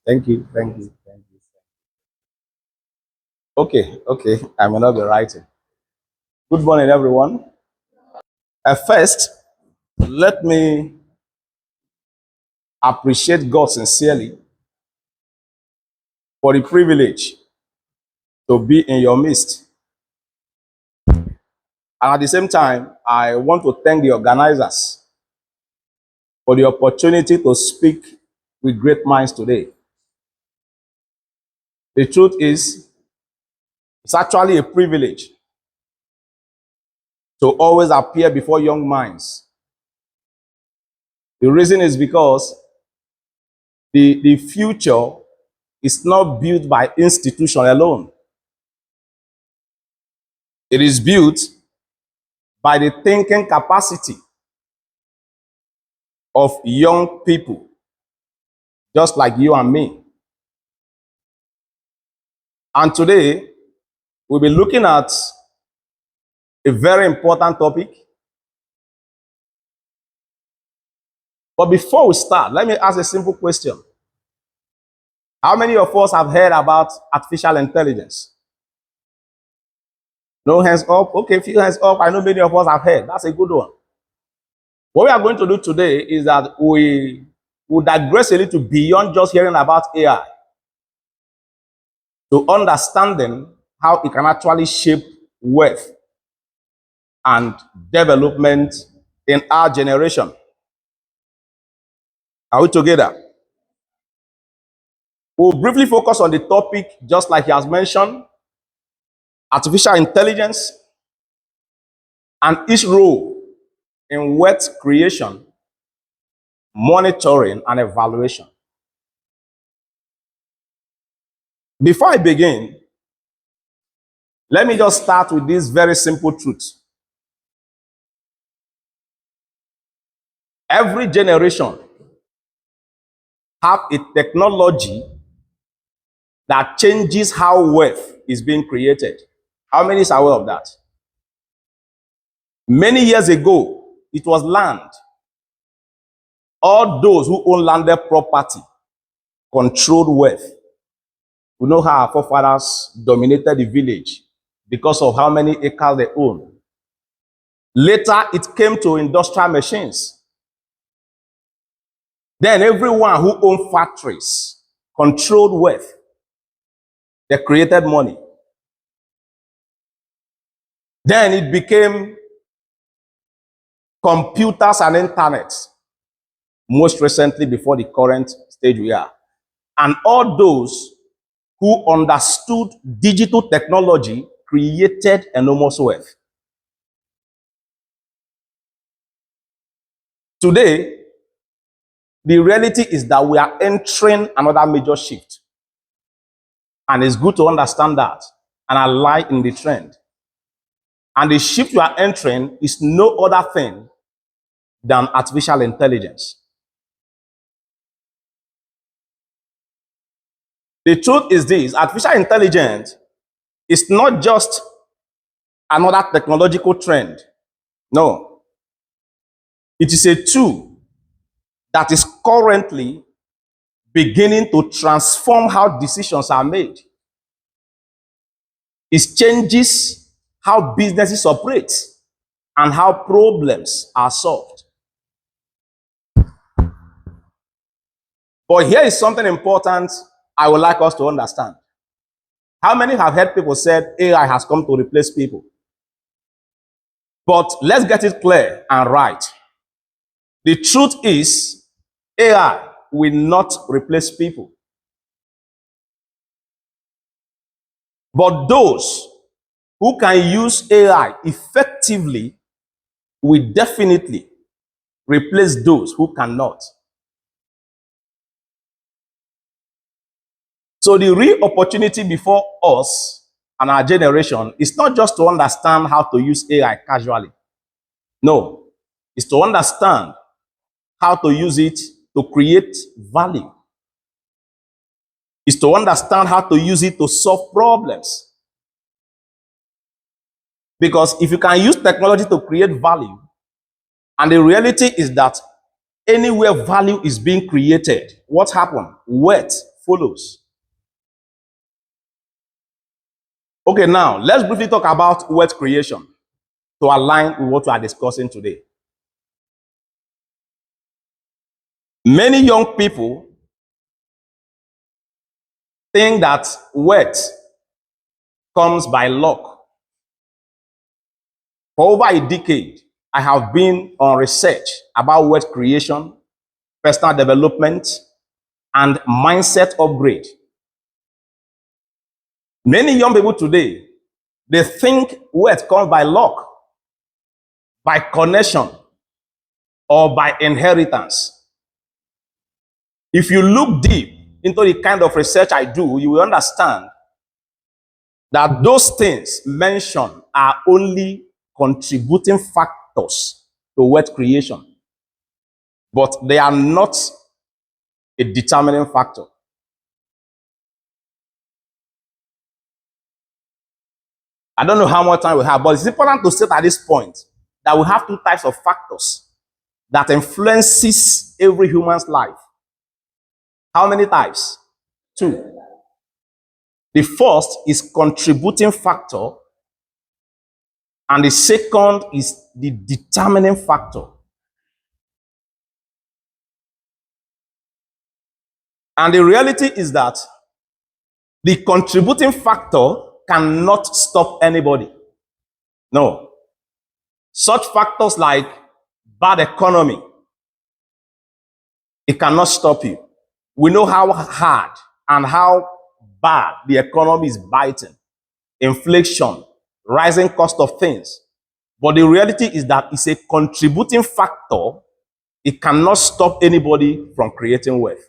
Thank you. Thank you. Thank you. Okay. I may not be writing. Good morning, everyone. First, let me appreciate God sincerely for the privilege to be in your midst. And at the same time, I want to thank the organizers for the opportunity to speak with great minds today. The truth is, it's actually a privilege to always appear before young minds. The reason is because the future is not built by institution alone. It is built by the thinking capacity of young people, just like you and me. And today, we'll be looking at a very important topic. But before we start, let me ask a simple question. How many of us have heard about artificial intelligence? No hands up? Okay, few hands up. I know many of us have heard. That's a good one. What we are going to do today is that we will digress a little beyond just hearing about AI to understanding how it can actually shape wealth and development in our generation. Are we together? We'll briefly focus on the topic, just like he has mentioned, artificial intelligence and its role in wealth creation, monitoring, and evaluation. Before I begin, let me just start with this very simple truth. Every generation have a technology that changes how wealth is being created. How many is aware of that? Many years ago, it was land. All those who own landed property controlled wealth. We know how our forefathers dominated the village because of how many acres they own. Later, it came to industrial machines. Then everyone who owned factories controlled wealth. They created money. Then it became computers and internet, most recently before the current stage we are. And all those who understood digital technology created enormous wealth. Today, the reality is that we are entering another major shift. And it's good to understand that and align in the trend. And the shift we are entering is no other thing than artificial intelligence. The truth is this: artificial intelligence is not just another technological trend. No. It is a tool that is currently beginning to transform how decisions are made. It changes how businesses operate and how problems are solved. But here is something important I would like us to understand. How many have heard people say AI has come to replace people? But let's get it clear and right. The truth is, AI will not replace people. But those who can use AI effectively will definitely replace those who cannot. So the real opportunity before us and our generation is not just to understand how to use AI casually. No, it's to understand how to use it to create value. It's to understand how to use it to solve problems. Because if you can use technology to create value, and the reality is that anywhere value is being created, what happened? Wealth follows. Okay, now let's briefly talk about wealth creation to align with what we are discussing today. Many young people think that wealth comes by luck. For over a decade, I have been on research about wealth creation, personal development, and mindset upgrade. Many young people today, they think wealth comes by luck, by connection, or by inheritance. If you look deep into the kind of research I do, you will understand that those things mentioned are only contributing factors to wealth creation, but they are not a determining factor. I don't know how much time we have, but it's important to state at this point that we have two types of factors that influences every human's life. How many types? Two. The first is contributing factor, and the second is the determining factor. And the reality is that the contributing factor cannot stop anybody. No. Such factors like bad economy, it cannot stop you. We know how hard and how bad the economy is biting. Inflation, rising cost of things. But the reality is that it's a contributing factor. It cannot stop anybody from creating wealth.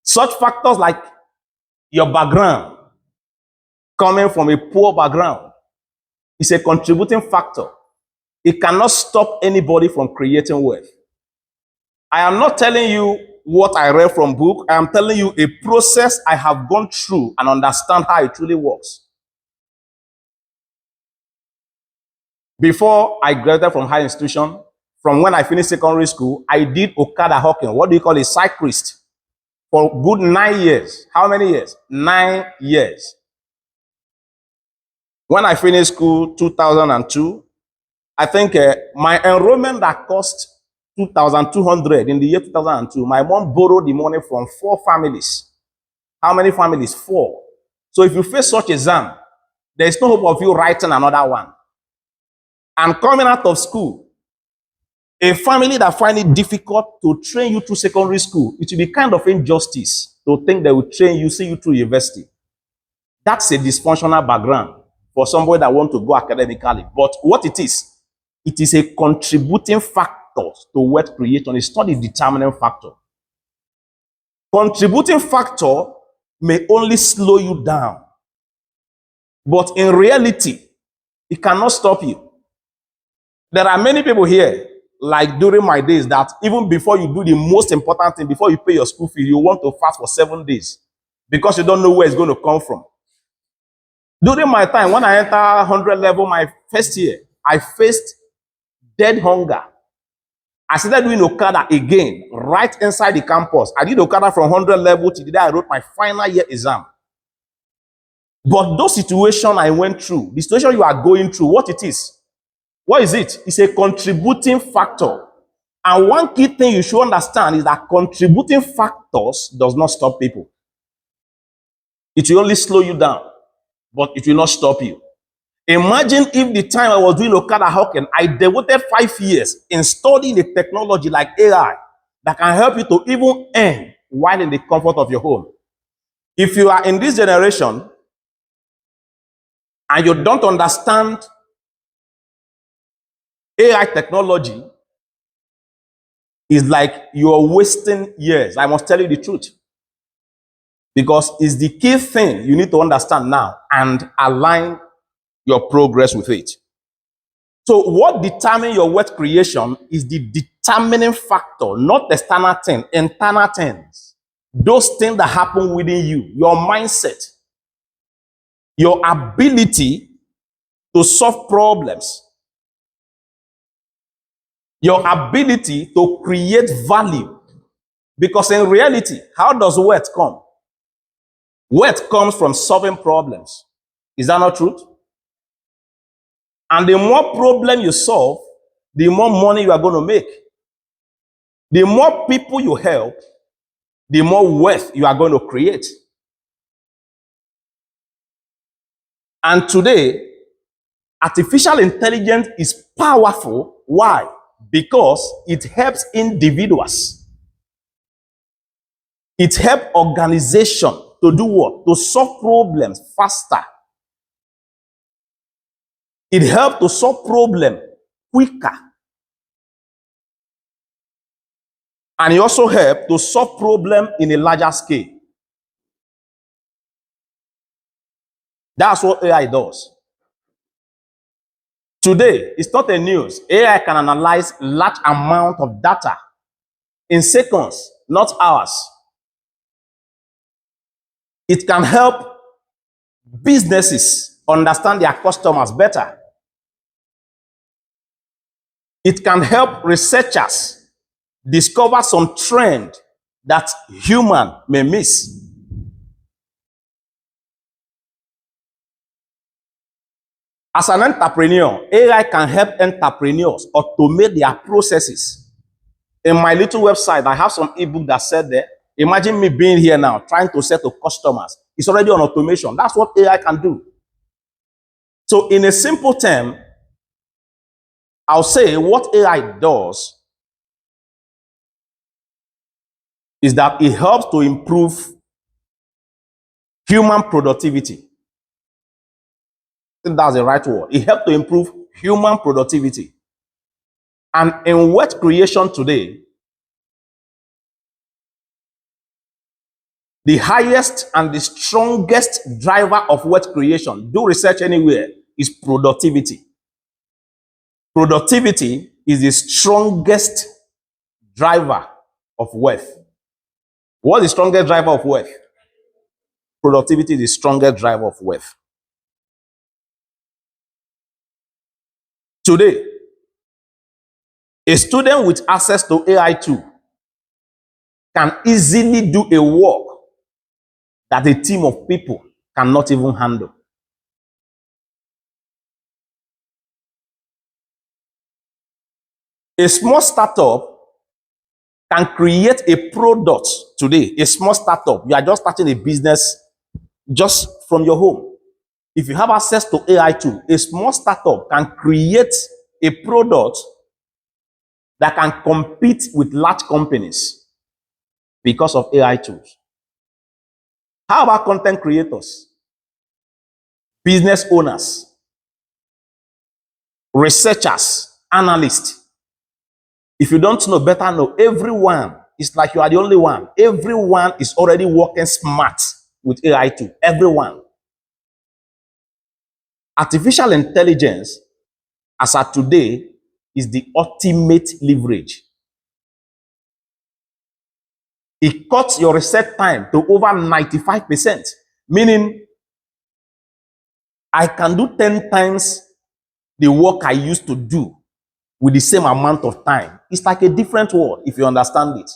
Such factors like your background, coming from a poor background, is a contributing factor. It cannot stop anybody from creating wealth. I am not telling you what I read from book. I am telling you a process I have gone through and understand how it truly works. Before I graduated from high institution, from when I finished secondary school, I did Okada hawking. What do you call a cyclist? For good 9 years. How many years? 9 years. When I finished school, 2002, I think my enrollment that cost 2,200 in the year 2002, my mom borrowed the money from 4 families. How many families? 4. So if you face such exam, there is no hope of you writing another one. And coming out of school, a family that find it difficult to train you through secondary school, it will be kind of injustice to think they will train you, see you through university. That's a dysfunctional background for somebody that want to go academically. But what it is a contributing factor to wealth creation. It's not a determining factor. Contributing factor may only slow you down, but in reality, it cannot stop you. There are many people here, like during my days, that even before you do the most important thing, before you pay your school fee, you want to fast for 7 days because you don't know where it's going to come from. During my time, when I entered 100 level, my first year, I faced dead hunger. I started doing Okada again, right inside the campus. I did Okada from 100 level to the day I wrote my final year exam. But those situations I went through, the situation you are going through, what it is? What is it? It's a contributing factor. And one key thing you should understand is that contributing factors does not stop people. It will only slow you down, but it will not stop you. Imagine if the time I was doing Okada hawking, I devoted 5 years in studying a technology like AI that can help you to even earn while in the comfort of your home. If you are in this generation and you don't understand AI technology, it's like you are wasting years. I must tell you the truth. Because it's the key thing you need to understand now and align your progress with it. So what determines your wealth creation is the determining factor, not external thing, internal things. Those things that happen within you, your mindset, your ability to solve problems, Your ability to create value. Because in reality, how does wealth come? Wealth comes from solving problems. Is that not true? And the more problem you solve, the more money you are going to make. The more people you help, the more wealth you are going to create. And today, artificial intelligence is powerful. Why? Because it helps individuals. It helps organization to do what? To solve problems faster. It helps to solve problems quicker. And it also helps to solve problems in a larger scale. That's what AI does. Today, it's not a news. AI can analyze large amount of data in seconds, not hours. It can help businesses understand their customers better. It can help researchers discover some trend that human may miss. As an entrepreneur, AI can help entrepreneurs automate their processes. In my little website, I have some ebook that said there, imagine me being here now, trying to sell to customers. It's already on automation. That's what AI can do. So in a simple term, I'll say what AI does is that it helps to improve human productivity. I think that's the right word. It helps to improve human productivity. And in wealth creation today, the highest and the strongest driver of wealth creation, do research anywhere, is productivity. Productivity is the strongest driver of wealth. What is the strongest driver of wealth? Productivity is the strongest driver of wealth. Today, a student with access to AI tool can easily do a work that a team of people cannot even handle. A small startup can create a product today. A small startup, you are just starting a business just from your home. If you have access to AI tool, a small startup can create a product that can compete with large companies because of AI tools. How about content creators, business owners, researchers, analysts? If you don't know, better know. Everyone is like you are the only one. Everyone is already working smart with AI tool. Everyone. Artificial intelligence, as of today, is the ultimate leverage. It cuts your research time to over 95%, meaning I can do 10 times the work I used to do with the same amount of time. It's like a different world, if you understand it.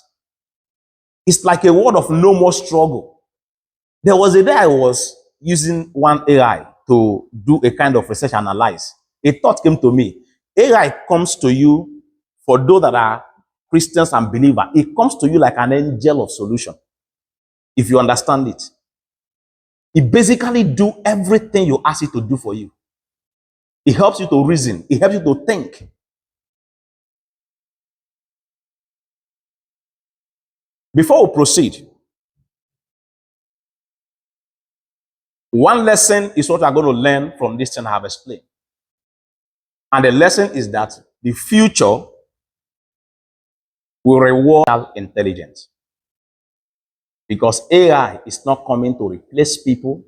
It's like a world of no more struggle. There was a day I was using one AI to do a kind of research analysis. A thought came to me. AI comes to you, for those that are Christians and believers, it comes to you like an angel of solution, if you understand it. It basically do everything you ask it to do for you. It helps you to reason. It helps you to think. Before we proceed, one lesson is what we're going to learn from this thing I have explained. And the lesson is that the future will reward intelligence. Because AI is not coming to replace people,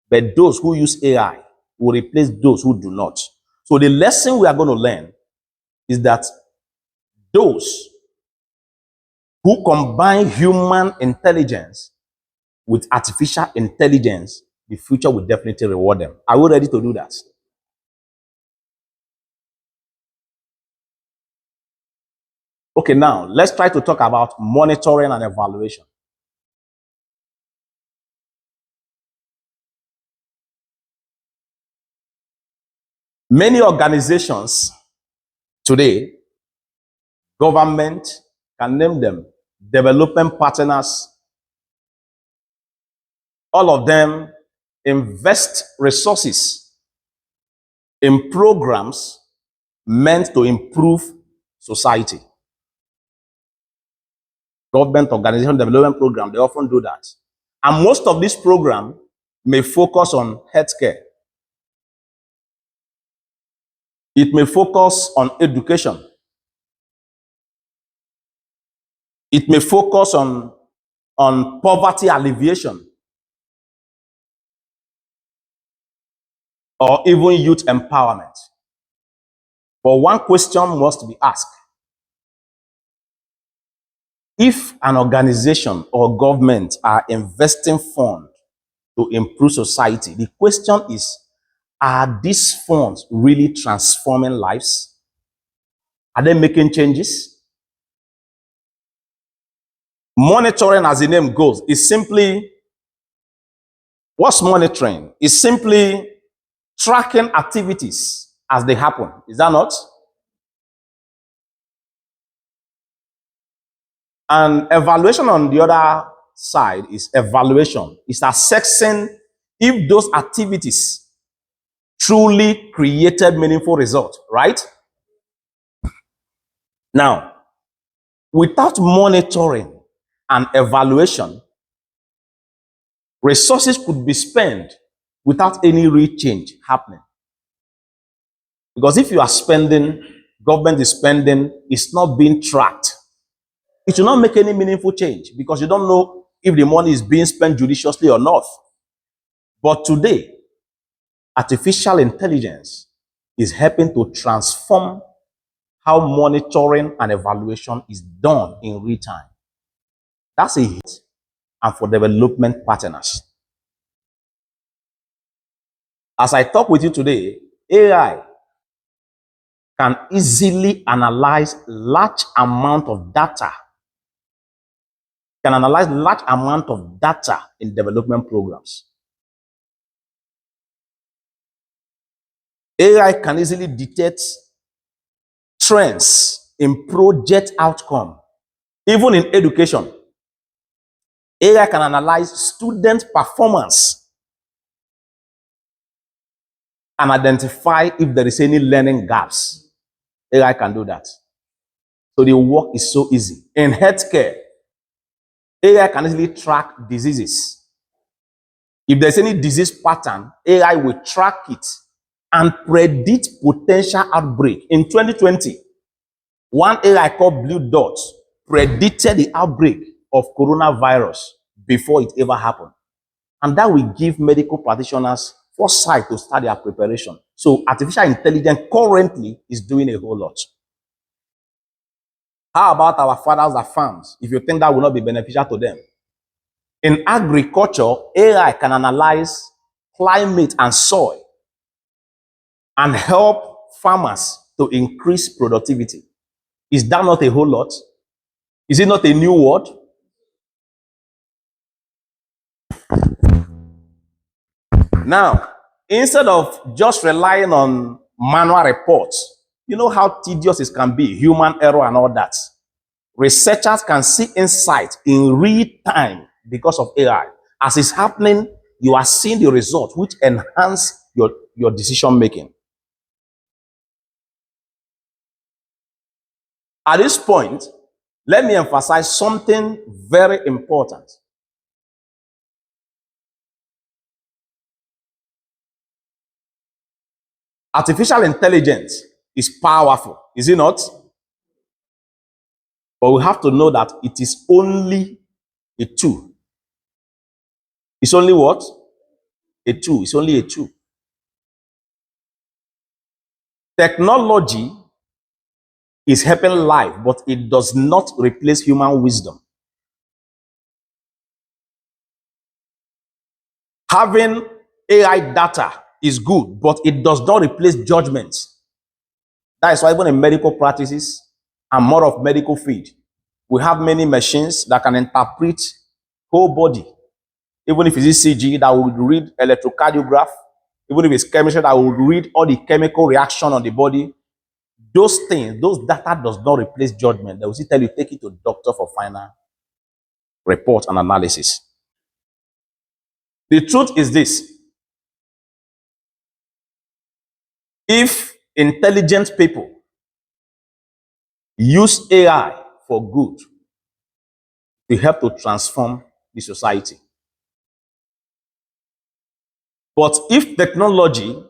but those who use AI will replace those who do not. So the lesson we are going to learn is that those who combine human intelligence with artificial intelligence, the future will definitely reward them. Are we ready to do that? Okay, now let's try to talk about monitoring and evaluation. Many organizations today, government, can name them, development partners, all of them invest resources in programs meant to improve society. Government organization development program, they often do that. And most of this program may focus on healthcare. It may focus on education. It may focus on poverty alleviation or even youth empowerment. But one question must be asked. If an organization or government are investing funds to improve society, the question is, are these funds really transforming lives? Are they making changes? Monitoring, as the name goes, is simply, what's monitoring? It's simply tracking activities as they happen. Is that not? And evaluation on the other side is evaluation. It's assessing if those activities truly created meaningful results, right? Now, without monitoring and evaluation, resources could be spent without any real change happening. Because if you are spending, government is spending, it's not being tracked, it will not make any meaningful change because you don't know if the money is being spent judiciously or not. But today, artificial intelligence is helping to transform how monitoring and evaluation is done in real time. That's a hit. And for development partners. As I talk with you today, AI can easily analyze large amount of data, in development programs. AI can easily detect trends in project outcome. Even in education, AI can analyze student performance and identify if there is any learning gaps. AI can do that. So the work is so easy. In healthcare, AI can easily track diseases. If there's any disease pattern, AI will track it and predict potential outbreak. In 2020, one AI called Blue Dot predicted the outbreak of coronavirus before it ever happened. And that will give medical practitioners foresight to start their preparation. So artificial intelligence currently is doing a whole lot. How about our fathers at farms, if you think that will not be beneficial to them? In agriculture, AI can analyze climate and soil and help farmers to increase productivity. Is that not a whole lot? Is it not a new word? Now, instead of just relying on manual reports, you know how tedious it can be, human error and all that. Researchers can see insight in real time because of AI. As it's happening, you are seeing the result, which enhance your decision making. At this point, let me emphasize something very important. Artificial intelligence is powerful, is it not? But we have to know that it is only a tool. It's only what? A tool. It's only a tool. Technology is helping life, but it does not replace human wisdom. Having AI data is good, but it does not replace judgment. That is why even in medical practices, and more of medical field. We have many machines that can interpret whole body. Even if it's ECG, that will read electrocardiograph. Even if it's chemistry, that will read all the chemical reaction on the body. Those things, those data does not replace judgment. They will still tell you, take it to doctor for final report and analysis. The truth is this. If intelligent people use AI for good, they help to transform the society. But if technology,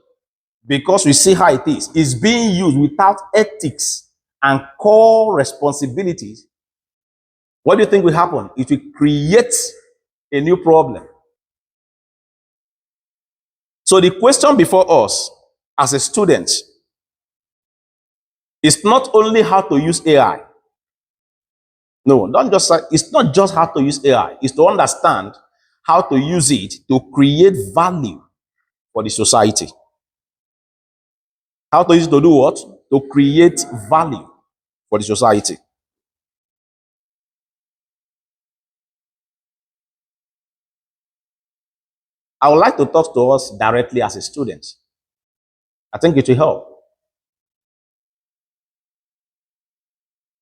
because we see how it is being used without ethics and core responsibilities, what do you think will happen? It will create a new problem. So the question before us as a student is not only how to use AI. No, don't just say, it's not just how to use AI, it's to understand how to use it to create value for the society. How to use it to do what? To create value for the society. I would like to talk to us directly as a student. I think it will help.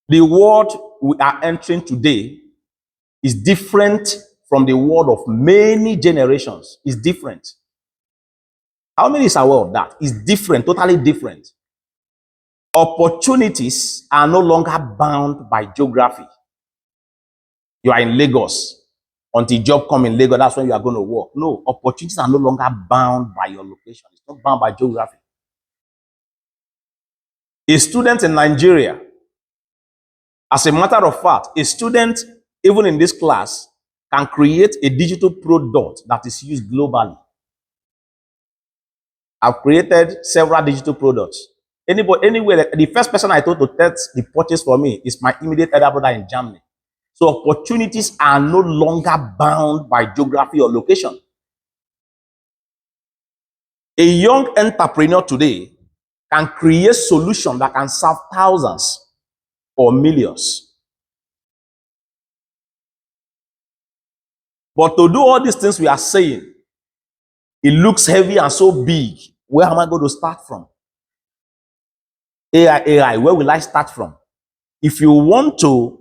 The world we are entering today is different from the world of many generations. It's different. How many is aware of that? It's different, totally different. Opportunities are no longer bound by geography. You are in Lagos. Until job come in Lagos, that's when you are going to work. No, opportunities are no longer bound by your location. It's not bound by geography. A student in Nigeria, as a matter of fact, a student, even in this class, can create a digital product that is used globally. I've created several digital products. Anywhere, the first person I told to test the purchase for me is my immediate elder brother in Germany. So opportunities are no longer bound by geography or location. A young entrepreneur today can create solutions that can serve thousands or millions. But to do all these things we are saying, it looks heavy and so big. Where am I going to start from? AI, where will I start from? If you want to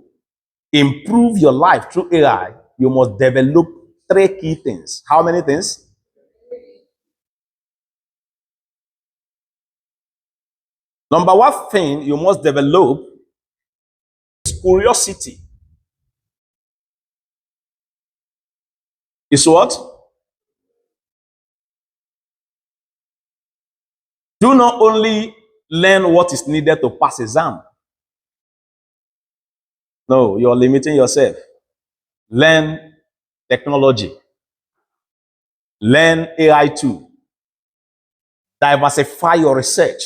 improve your life through AI, you must develop 3 key things. How many things? Number 1 thing you must develop is curiosity. Is what? Do not only learn what is needed to pass exam. No, you're limiting yourself. Learn technology. Learn AI too. Diversify your research.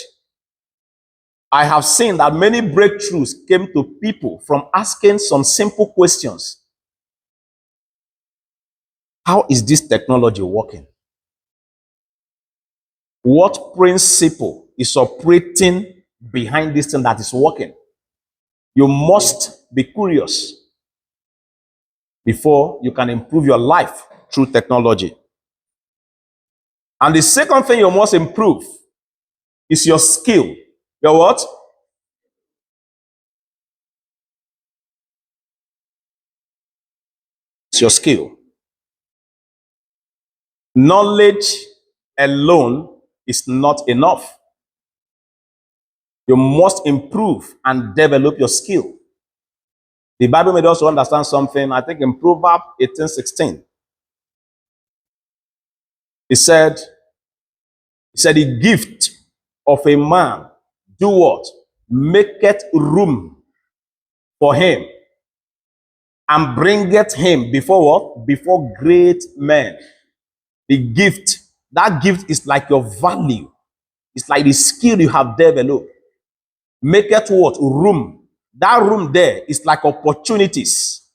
I have seen that many breakthroughs came to people from asking some simple questions. How is this technology working? What principle is operating behind this thing that is working? You must be curious before you can improve your life through technology. And the second thing you must improve is your skill. Your what? It's your skill. Knowledge alone is not enough. You must improve and develop your skill. The Bible made us to understand something, I think in Proverbs 18:16. It said, the gift of a man, do what? Maketh room for him and bringeth him before what? Before great men. The gift, that gift is like your value. It's like the skill you have developed. Maketh what? Room. That room there is like opportunities.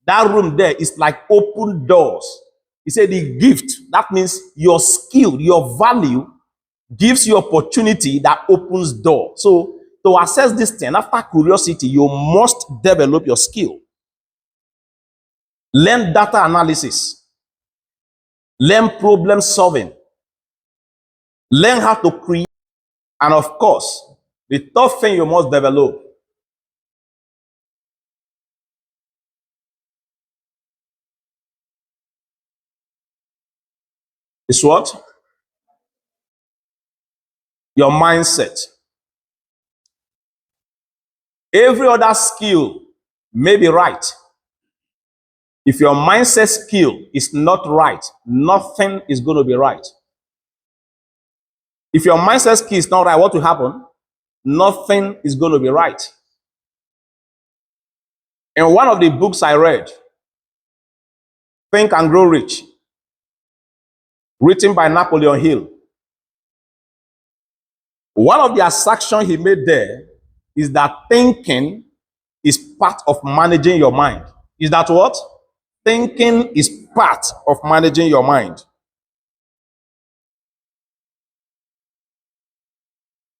That room there is like open doors. He said the gift, that means your skill, your value gives you opportunity that opens door. So to assess this thing, after curiosity, you must develop your skill. Learn data analysis. Learn problem solving. Learn how to create. And of course, the third thing you must develop is what? Your mindset. Every other skill may be right. If your mindset skill is not right, nothing is going to be right. If your mindset skill is not right, what will happen? Nothing is going to be right. In one of the books I read, Think and Grow Rich, written by Napoleon Hill, one of the assumptions he made there is that thinking is part of managing your mind. Is that what? Thinking is part of managing your mind.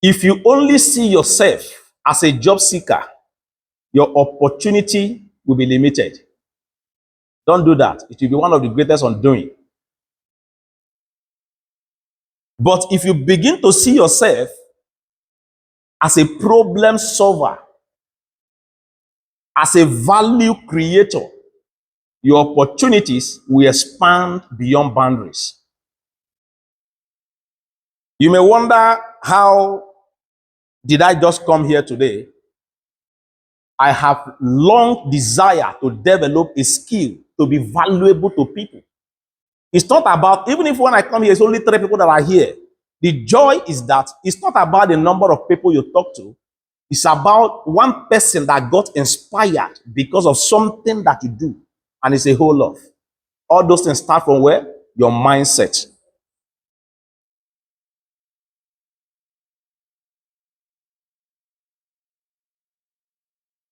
If you only see yourself as a job seeker, your opportunity will be limited. Don't do that. It will be one of the greatest undoing. But if you begin to see yourself as a problem solver, as a value creator, your opportunities will expand beyond boundaries. You may wonder, how did I just come here today? I have long desire to develop a skill to be valuable to people. It's not about, even if when I come here, it's only 3 people that are here. The joy is that it's not about the number of people you talk to. It's about one person that got inspired because of something that you do. And it's a whole lot. All those things start from where? Your mindset.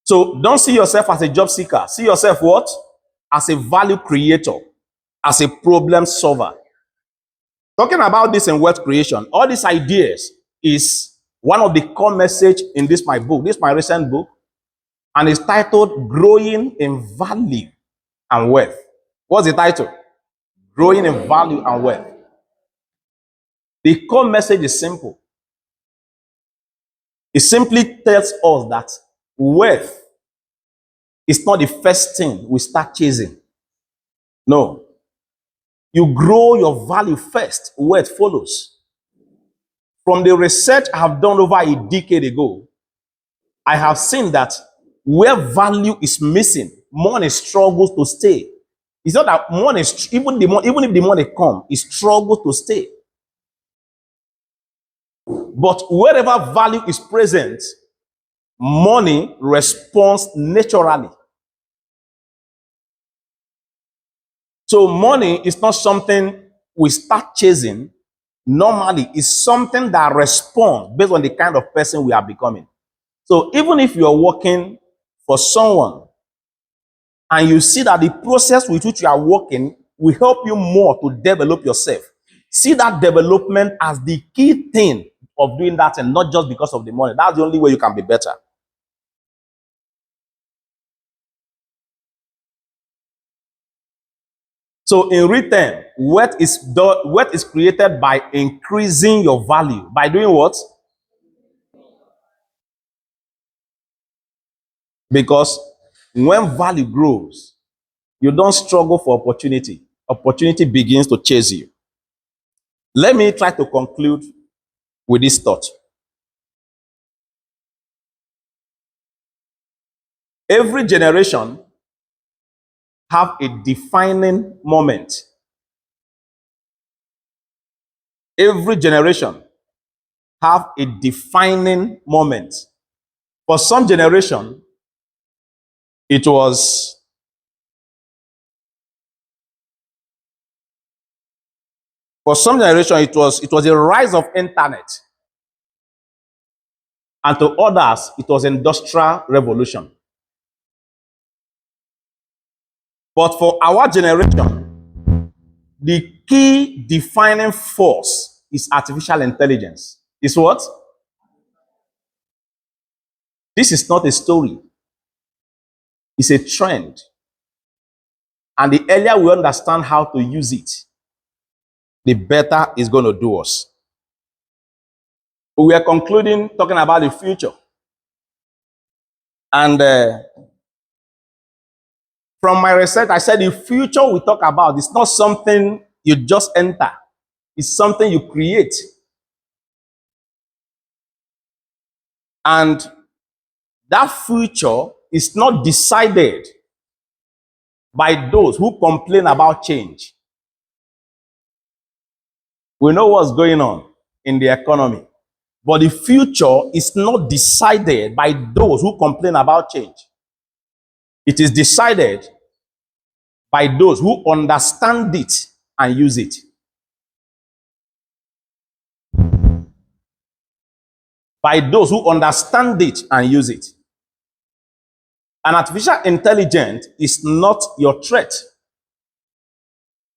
So don't see yourself as a job seeker. See yourself what? As a value creator, as a problem solver. Talking about this in wealth creation, all these ideas is one of the core message in this my book. This is my recent book, and it's titled Growing in Value and Wealth. What's the title? Growing in Value and Wealth. The core message is simple. It simply tells us that wealth is not the first thing we start chasing. No. You grow your value first, wealth follows. From the research I have done over a decade ago, I have seen that where value is missing, money struggles to stay. It's not that money, even if the money comes, it struggles to stay. But wherever value is present, money responds naturally. So money is not something we start chasing. Normally, it's something that responds based on the kind of person we are becoming. So even if you are working for someone and you see that the process with which you are working will help you more to develop yourself, see that development as the key thing of doing that, and not just because of the money. That's the only way you can be better. So in return, wealth is created by increasing your value. By doing what? Because when value grows, you don't struggle for opportunity. Opportunity begins to chase you. Let me try to conclude with this thought. Every generation have a defining moment. Every generation have a defining moment. For some generation, it was a rise of internet. And to others, it was industrial revolution. But for our generation, the key defining force is artificial intelligence. Is what? This is not a story, it's a trend. And the earlier we understand how to use it, the better it's going to do us. We are concluding talking about the future. And from my research, I said the future we talk about is not something you just enter, it's something you create. And that future is not decided by those who complain about change. We know what's going on in the economy, but the future is not decided by those who complain about change. It is decided by those who understand it and use it. By those who understand it and use it. An artificial intelligence is not your threat.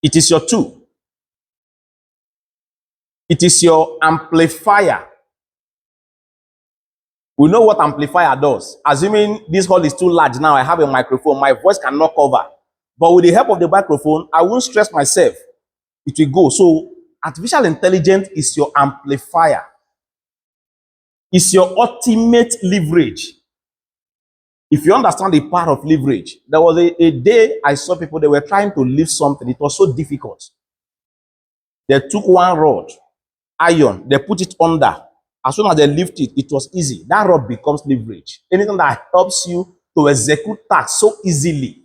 It is your tool. It is your amplifier. We know what amplifier does. Assuming this hall is too large now, I have a microphone, my voice cannot cover. But with the help of the microphone, I won't stress myself. It will go. So artificial intelligence is your amplifier. It's your ultimate leverage. If you understand the power of leverage, there was a day I saw people, they were trying to lift something. It was so difficult. They took one rod, iron, they put it under. As soon as they lift it, it was easy. That rod becomes leverage. Anything that helps you to execute tasks so easily.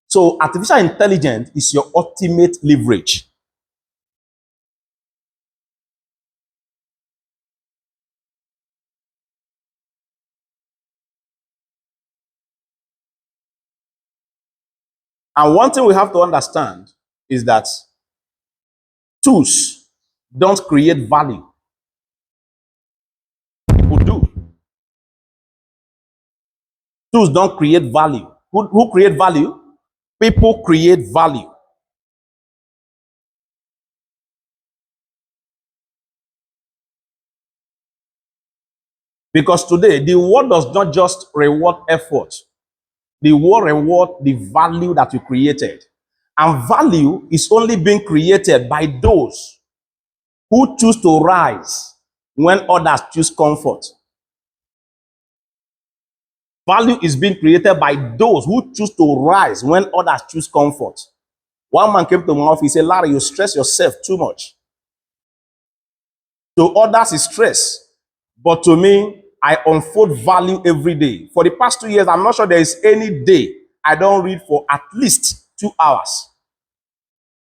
So artificial intelligence is your ultimate leverage. And one thing we have to understand is that tools don't create value. People do. Tools don't create value. Who create value? People create value. Because today, the world does not just reward effort. The world reward the value that you created. And value is only being created by those who choose to rise when others choose comfort. Value is being created by those who choose to rise when others choose comfort. One man came to my office, he said, Larry, you stress yourself too much. To others, it's stress. But to me, I unfold value every day. For the past 2 years, I'm not sure there is any day I don't read for at least 2 hours.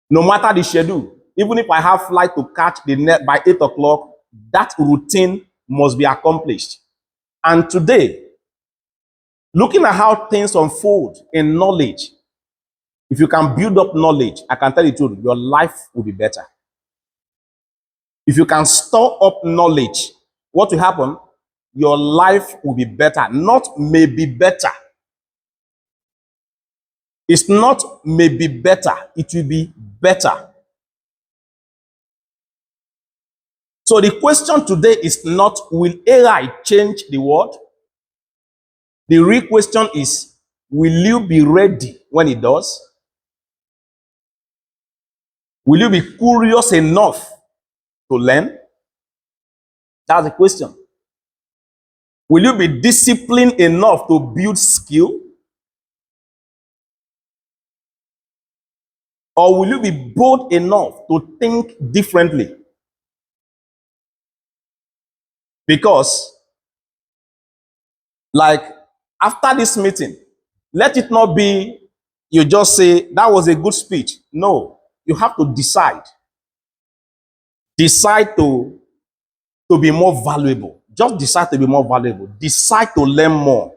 No matter the schedule. Even if I have flight to catch the net by 8 o'clock, that routine must be accomplished. And today, looking at how things unfold in knowledge, if you can build up knowledge, I can tell you the truth, your life will be better. If you can store up knowledge, what will happen? Your life will be better, not maybe better. It's not maybe better, it will be better. So the question today is not, will AI change the world? The real question is, will you be ready when it does? Will you be curious enough to learn? That's the question. Will you be disciplined enough to build skill? Or will you be bold enough to think differently? Because, like, after this meeting, let it not be you just say, that was a good speech. No, you have to decide. Decide to be more valuable. Just decide to be more valuable. Decide to learn more.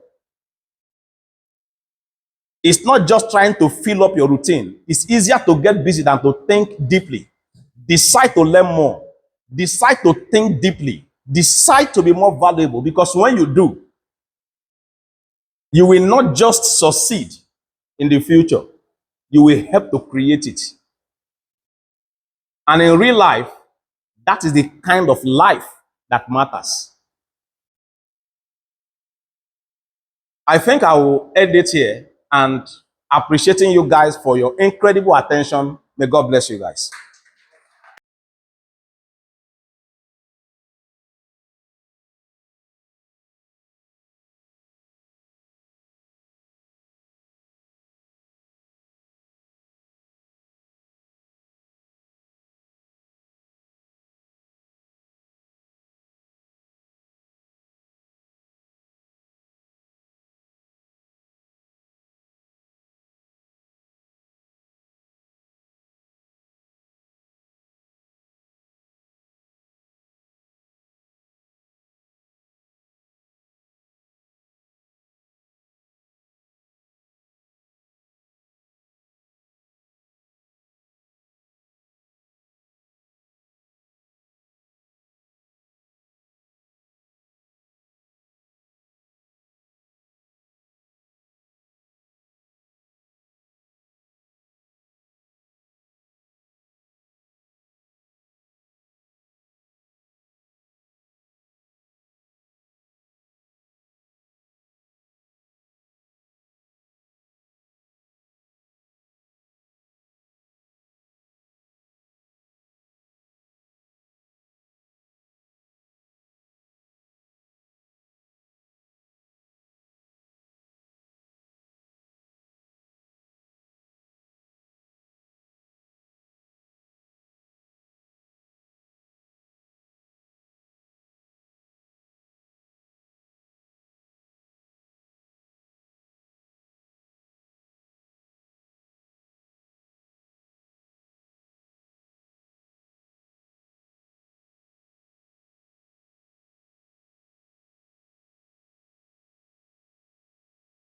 It's not just trying to fill up your routine. It's easier to get busy than to think deeply. Decide to learn more. Decide to think deeply. Decide to be more valuable, because when you do, you will not just succeed in the future, you will help to create it. And in real life, that is the kind of life that matters. I think I will end it here and appreciating you guys for your incredible attention. May God bless you guys.